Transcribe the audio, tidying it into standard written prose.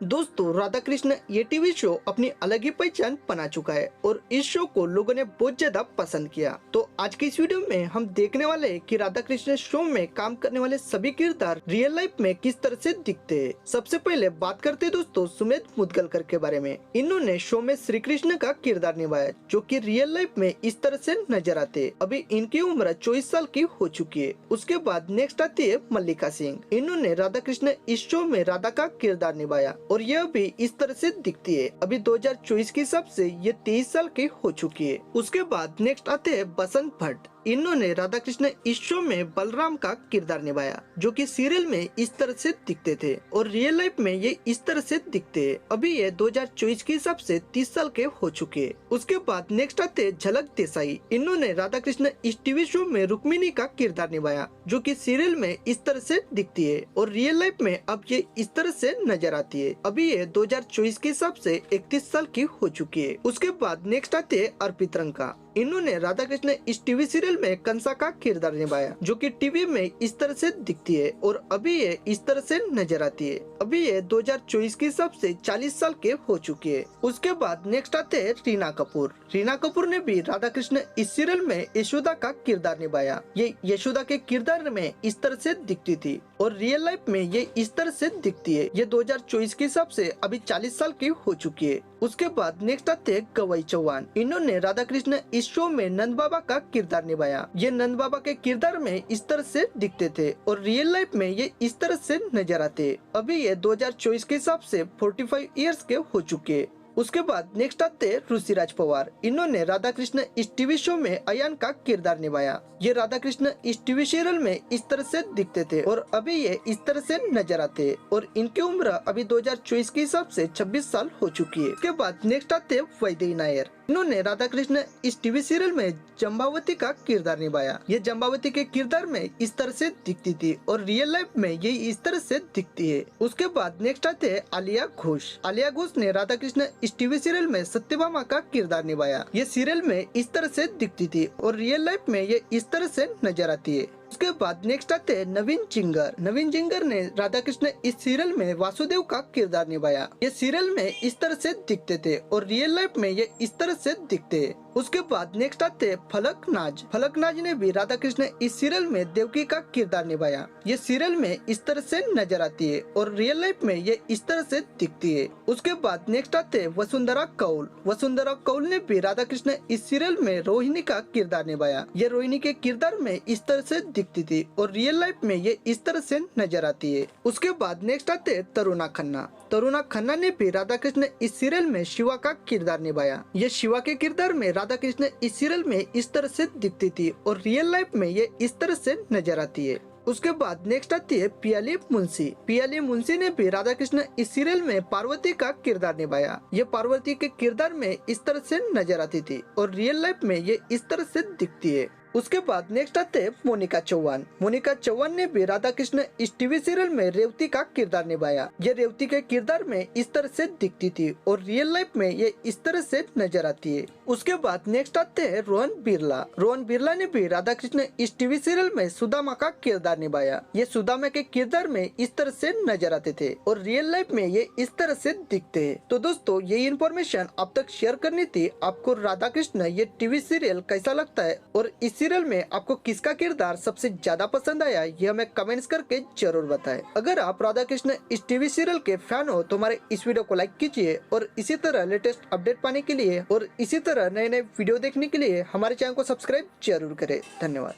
दोस्तों, राधा कृष्ण ये TV show अपनी अलग ही पहचान बना चुका है और इस शो को लोगों ने बहुत ज्यादा पसंद किया। तो आज की इस वीडियो में हम देखने वाले हैं कि राधा कृष्ण शो में काम करने वाले सभी किरदार रियल लाइफ में किस तरह से दिखते हैं। सबसे पहले बात करते हैं दोस्तों सुमेध मुदगलकर के बारे में। इन्होंने शो में श्री कृष्ण का किरदार निभाया जो कि रियल लाइफ में इस तरह से नजर आते। अभी इनकी उम्र 24 साल की हो चुकी है। उसके बाद नेक्स्ट आती है मल्लिका सिंह। इन्होंने राधा कृष्ण इस शो में राधा का किरदार निभाया और यह भी इस तरह से दिखती है। अभी 2024 के हिसाब से ये 23 साल की हो चुकी है। उसके बाद नेक्स्ट आते हैं बसंत भट्ट। इन्होंने राधा कृष्ण इस शो में बलराम का किरदार निभाया जो कि सीरियल में इस तरह से दिखते थे और रियल लाइफ में ये इस तरह से दिखते हैं। अभी ये 2024 के हिसाब से 30 साल के हो चुके हैं। उसके बाद नेक्स्ट आते हैं झलक देसाई। इन्होंने राधा कृष्ण इस टीवी शो में रुक्मिणी का किरदार निभाया जो कि सीरियल में इस तरह से दिखती है और रियल लाइफ में अब ये इस तरह से नजर आती है। अभी ये 2024 के हिसाब से 31 साल की हो चुकी है। उसके बाद नेक्स्ट आते हैं अर्पित रंका। इन्होंने राधा कृष्ण इस टीवी सीरियल में कंसा का किरदार निभाया जो कि टीवी में इस तरह से दिखती है और अभी ये इस तरह से नजर आती है। अभी ये 2024 के हिसाब से 40 साल के हो चुकी है। उसके बाद नेक्स्ट आते हैं रीना कपूर। रीना कपूर ने भी राधा कृष्ण इस सीरियल में यशोदा का किरदार निभाया। ये यशोदा के किरदार में इस तरह से दिखती थी और रियल लाइफ में ये इस तरह से दिखती है। ये 2024 के हिसाब से अभी 40 साल की हो चुकी है। उसके बाद नेक्स्ट आते हैं गवई चौहान। इन्होंने राधा कृष्ण इस शो में नंद बाबा का किरदार निभाया। ये नंद बाबा के किरदार में इस तरह से दिखते थे और रियल लाइफ में ये इस तरह से नजर आते। अभी ये 2024 के हिसाब से 45 इयर्स के हो चुके हैं। उसके बाद नेक्स्ट आते हैं ऋषिराज पवार। इन्होंने राधा कृष्ण इस टीवी शो में अयान का किरदार निभाया। ये राधा कृष्ण इस टीवी सीरियल में इस तरह से दिखते थे और अभी ये इस तरह से नजर आते और इनकी उम्र अभी 2024 के हिसाब से 26 साल हो चुकी है। उसके बाद नेक्स्ट आते हैं वैदेही नायर। इन्होंने राधा कृष्ण इस टीवी सीरियल में जम्बावती का किरदार निभाया। ये जम्बावती के किरदार में इस तरह से दिखती थी और रियल लाइफ में ये इस तरह से दिखती है। उसके बाद नेक्स्ट आते हैं आलिया घोष। आलिया घोष ने राधा कृष्ण इस टीवी सीरियल में सत्यभामा का किरदार निभाया। ये सीरियल में इस तरह से दिखती थी और रियल लाइफ में ये इस तरह से नजर आती है। उसके बाद नेक्स्ट आते हैं नवीन जिंगर। नवीन जिंगर ने राधा कृष्ण इस सीरियल में वासुदेव का किरदार निभाया। ये सीरियल में इस तरह से दिखते थे और रियल लाइफ में ये इस तरह से दिखते हैं। उसके बाद नेक्स्ट आते हैं फलक नाज। फलक नाज ने भी राधा कृष्ण इस सीरियल में देवकी का किरदार निभाया। ये सीरियल में इस तरह से नजर आती है और रियल लाइफ में ये इस तरह से दिखती है। उसके बाद नेक्स्ट आते हैं वसुंधरा कौल। वसुंधरा कौल ने भी राधा कृष्ण इस सीरियल में रोहिणी का किरदार निभाया। ये रोहिणी के किरदार में इस तरह से दिखती थी और रियल लाइफ में ये इस तरह से नजर आती है। उसके बाद नेक्स्ट आते हैं तरुणा खन्ना। तरुणा खन्ना ने भी राधा कृष्ण इस सीरियल में शिवा का किरदार निभाया। ये शिवा के किरदार में राधा कृष्ण इस सीरियल में इस तरह से दिखती थी और रियल लाइफ में ये इस तरह से नजर आती है। उसके बाद नेक्स्ट आती है पियाली मुंशी। पियाली मुंशी ने भी राधा कृष्ण इस सीरियल में पार्वती का किरदार निभाया। ये पार्वती के किरदार में इस तरह से नजर आती थी और रियल लाइफ में ये इस तरह से दिखती है। उसके बाद नेक्स्ट आते हैं मोनिका चौहान। मोनिका चौहान ने भी राधा कृष्ण इस टीवी सीरियल में रेवती का किरदार निभाया। ये रेवती के किरदार में इस तरह से दिखती थी और रियल लाइफ में ये इस तरह से नजर आती है। उसके बाद नेक्स्ट आते हैं रोहन बिरला। रोहन बिरला ने भी राधा कृष्ण इस टीवी सीरियल में सुदामा का किरदार निभाया। ये सुदामा के किरदार में इस तरह से नजर आते थे और रियल लाइफ में ये इस तरह से दिखते हैं। तो दोस्तों, ये इन्फॉर्मेशन आप तक शेयर करनी थी। आपको राधा कृष्ण ये टीवी सीरियल कैसा लगता है और इस सीरियल में आपको किसका किरदार सबसे ज्यादा पसंद आया, ये हमें कमेंट्स करके जरूर बताएं। अगर आप राधा कृष्ण इस टीवी सीरियल के फैन हो तो हमारे इस वीडियो को लाइक कीजिए और इसी तरह लेटेस्ट अपडेट पाने के लिए और इसी तरह नए नए वीडियो देखने के लिए हमारे चैनल को सब्सक्राइब जरूर करें। धन्यवाद।